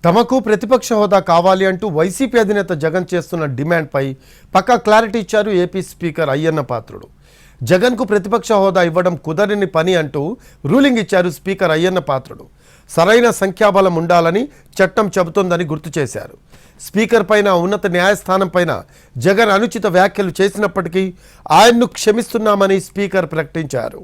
తమకు ప్రతిపక్ష హోదా కావాలి అంటూ వైసీపీ అధినేత జగన్ చేస్తున్న డిమాండ్పై పక్కా క్లారిటీ ఇచ్చారు ఏపీ స్పీకర్ అయ్యన్న పాత్రుడు. జగన్కు ప్రతిపక్ష హోదా ఇవ్వడం కుదరని పని అంటూ రూలింగ్ ఇచ్చారు స్పీకర్ అయ్యన్న పాత్రుడు. సరైన సంఖ్యాబలం ఉండాలని చట్టం చెబుతోందని గుర్తు చేశారు. స్పీకర్ పైన ఉన్నత న్యాయస్థానం పైన జగన్ అనుచిత వ్యాఖ్యలు చేసినప్పటికీ ఆయన్ను క్షమిస్తున్నామని స్పీకర్ ప్రకటించారు.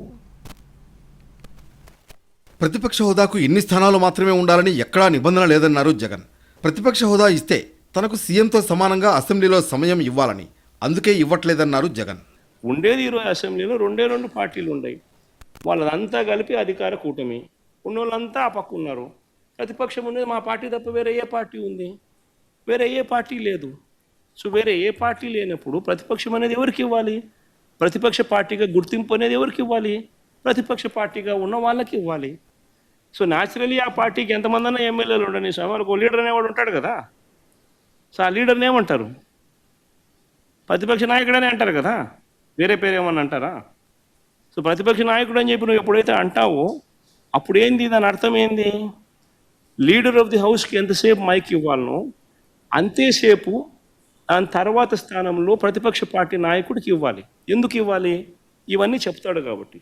ప్రతిపక్ష హోదాకు ఎన్ని స్థానాలు మాత్రమే ఉండాలని ఎక్కడా నిబంధన లేదన్నారు జగన్. ప్రతిపక్ష హోదా ఇస్తే తనకు సీఎంతో సమానంగా అసెంబ్లీలో సమయం ఇవ్వాలని, అందుకే ఇవ్వట్లేదన్నారు జగన్. ఉండేది 20 అసెంబ్లీలో 2 పార్టీలు ఉన్నాయి. వాళ్ళంతా కలిపి అధికార కూటమి ఉన్నోళ్ళంతా ఆ పక్క ఉన్నారు. ప్రతిపక్షం ఉండేది మా పార్టీ తప్ప వేరే ఏ పార్టీ ఉంది? వేరే ఏ పార్టీ లేదు. సో వేరే ఏ పార్టీ లేనప్పుడు ప్రతిపక్షం అనేది ఎవరికి ఇవ్వాలి? ప్రతిపక్ష పార్టీగా గుర్తింపు అనేది ఎవరికి ఇవ్వాలి? ప్రతిపక్ష పార్టీగా ఉన్న వాళ్ళకి ఇవ్వాలి. సో న్యాచురలీ ఆ పార్టీకి ఎంతమంది అన్నా ఎమ్మెల్యేలు ఉండని సమరకు లీడర్ అనేవాడు ఉంటాడు కదా. సో ఆ లీడర్ని ఏమంటారు? ప్రతిపక్ష నాయకుడనే అంటారు కదా, వేరే పేరు ఏమన్నా అంటారా? సో ప్రతిపక్ష నాయకుడు అని చెప్పి నువ్వు ఎప్పుడైతే అంటావో అప్పుడు ఏంది, దాని అర్థం ఏంది? లీడర్ ఆఫ్ ది హౌస్కి ఎంతసేపు మైక్ ఇవ్వాలనో అంతేసేపు దాని తర్వాత స్థానంలో ప్రతిపక్ష పార్టీ నాయకుడికి ఇవ్వాలి. ఎందుకు ఇవ్వాలి? ఇవన్నీ చెప్తాడు కాబట్టి.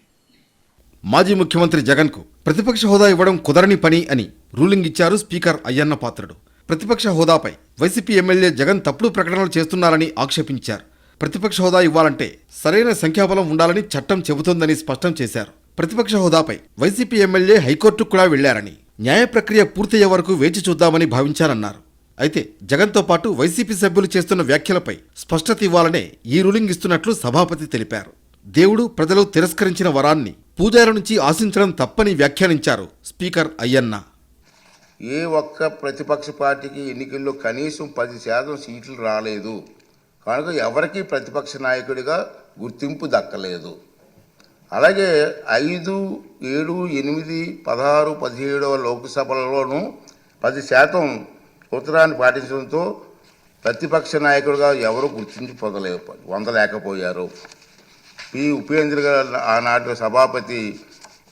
మాజీ ముఖ్యమంత్రి జగన్కు ప్రతిపక్ష హోదా ఇవ్వడం కుదరని పని అని రూలింగ్ ఇచ్చారు స్పీకర్ అయ్యన్న పాత్రుడు. ప్రతిపక్ష హోదాపై వైసీపీ ఎమ్మెల్యే జగన్ తప్పుడు ప్రకటనలు చేస్తున్నారని ఆక్షేపించారు. ప్రతిపక్ష హోదా ఇవ్వాలంటే సరైన సంఖ్యాబలం ఉండాలని చట్టం చెబుతోందని స్పష్టం చేశారు. ప్రతిపక్ష హోదాపై వైసీపీ ఎమ్మెల్యే హైకోర్టుకు కూడా వెళ్లారని, న్యాయ ప్రక్రియ పూర్తయ్యే వరకు వేచి చూద్దామని భావించారన్నారు. అయితే జగన్తో పాటు వైసీపీ సభ్యులు చేస్తున్న వ్యాఖ్యలపై స్పష్టత ఇవ్వాలనే ఈ రూలింగ్ ఇస్తున్నట్లు సభాపతి తెలిపారు. దేవుడు ప్రజలు తిరస్కరించిన వరాన్ని పూజారి నుంచి ఆశించడం తప్పని వ్యాఖ్యానించారు స్పీకర్ అయ్యన్న. ఏ ఒక్క ప్రతిపక్ష పార్టీకి ఎన్నికల్లో కనీసం 10% సీట్లు రాలేదు కనుక ఎవరికి ప్రతిపక్ష నాయకుడిగా గుర్తింపు దక్కలేదు. అలాగే 5, 7, 8, 16, 17 లోక్సభలలోనూ 10% ఉత్తరాన్ని పాటించడంతో ప్రతిపక్ష నాయకుడిగా ఎవరు పొందలేకపోయారు. పి ఉపేంద్ర గారు ఆనాటి సభాపతి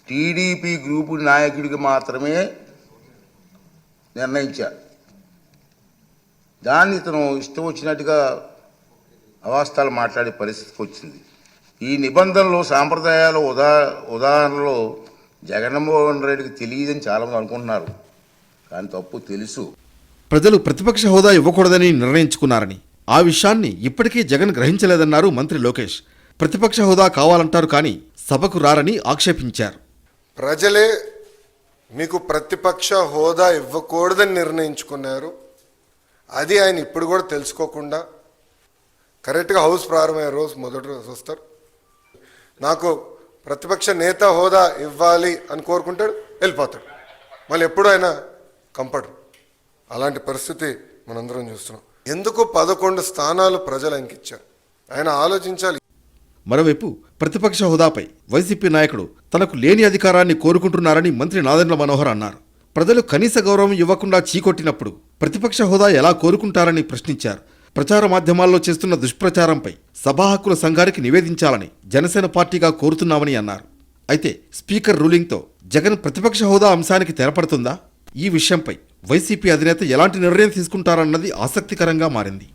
టీడీపీ గ్రూపు నాయకుడికి మాత్రమే నిర్ణయించారు. దాన్ని ఇతను ఇష్టం వచ్చినట్టుగా అవాస్తవాలు మాట్లాడే పరిస్థితికి వచ్చింది. ఈ నిబంధనలు సాంప్రదాయాలు ఉదాహరణలో జగన్మోహన్ రెడ్డికి తెలియదని చాలామంది అనుకుంటున్నారు, కానీ తప్పు తెలుసు. ప్రజలు ప్రతిపక్ష హోదా ఇవ్వకూడదని నిర్ణయించుకున్నారని, ఆ విషయాన్ని ఇప్పటికీ జగన్ గ్రహించలేదన్నారు మంత్రి లోకేష్. ప్రతిపక్ష హోదా కావాలంటారు కానీ సభకు రారని ఆక్షేపించారు. ప్రజలే మీకు ప్రతిపక్ష హోదా ఇవ్వకూడదని నిర్ణయించుకున్నారు. అది ఆయన ఇప్పుడు కూడా తెలుసుకోకుండా కరెక్ట్గా హౌస్ ప్రారంభమయ్యే రోజు మొదటి రోజు వస్తారు, నాకు ప్రతిపక్ష నేత హోదా ఇవ్వాలి అని కోరుకుంటాడు, వెళ్ళిపోతాడు. మళ్ళీ ఎప్పుడు ఆయన కంపడరు. అలాంటి పరిస్థితి మనందరం చూస్తున్నాం. ఎందుకు 11 స్థానాలు ప్రజలు ఆయనకి ఇచ్చారు? ఆయన ఆలోచించాలి. మరోవైపు ప్రతిపక్ష హోదాపై వైసీపీ నాయకుడు తనకు లేని అధికారాన్ని కోరుకుంటున్నారని మంత్రి నాదెండ్ల మనోహర్ అన్నారు. ప్రజలు కనీస గౌరవం ఇవ్వకుండా చీకొట్టినప్పుడు ప్రతిపక్ష హోదా ఎలా కోరుకుంటారని ప్రశ్నించారు. ప్రచార మాధ్యమాల్లో చేస్తున్న దుష్ప్రచారంపై సభా హక్కుల సంఘానికి నివేదించాలని జనసేన పార్టీగా కోరుతున్నామని అన్నారు. అయితే స్పీకర్ రూలింగ్తో జగన్ ప్రతిపక్ష హోదా అంశానికి తెరపడుతుందా? ఈ విషయంపై వైసీపీ అధినేత ఎలాంటి నిర్ణయం తీసుకుంటారన్నది ఆసక్తికరంగా మారింది.